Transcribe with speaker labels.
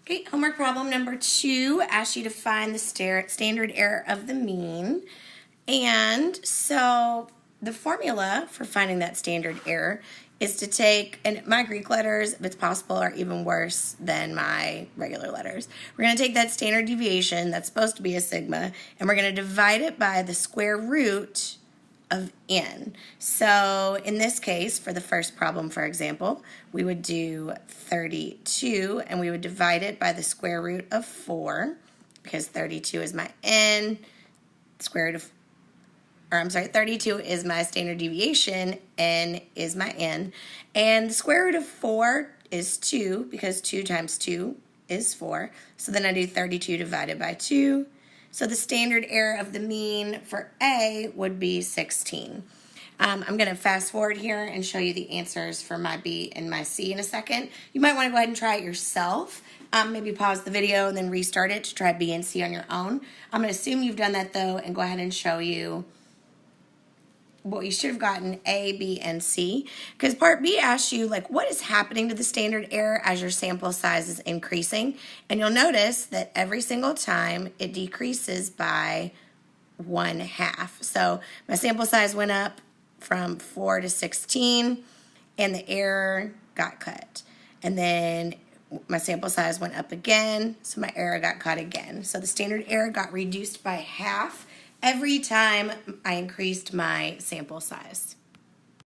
Speaker 1: Okay, homework problem number 2 asks you to find the standard error of the mean. And so the formula for finding that standard error is to take, and my Greek letters, if it's possible, are even worse than my regular letters. We're going to take that standard deviation, that's supposed to be a sigma, and we're going to divide it by the square root of n. So in this case, for the first problem, for example, we would do 32 and we would divide it by the square root of 4 because 32 is my n, square root of, or I'm sorry, 32 is my standard deviation, n is my n, and the square root of 4 is 2 because 2 times 2 is 4. So then I do 32 divided by 2. So the standard error of the mean for A would be 16. I'm going to fast forward here and show you the answers for my B and my C in a second. You might want to go ahead and try it yourself. Maybe pause the video and then restart it to try B and C on your own. I'm going to assume you've done that though and go ahead and show you what you should have gotten A, B, and C. Because part B asks you, like, what is happening to the standard error as your sample size is increasing? And you'll notice that every single time it decreases by 1/2. So my sample size went up from 4 to 16, and the error got cut. And then my sample size went up again, so my error got cut again. So the standard error got reduced by half every time I increased my sample size.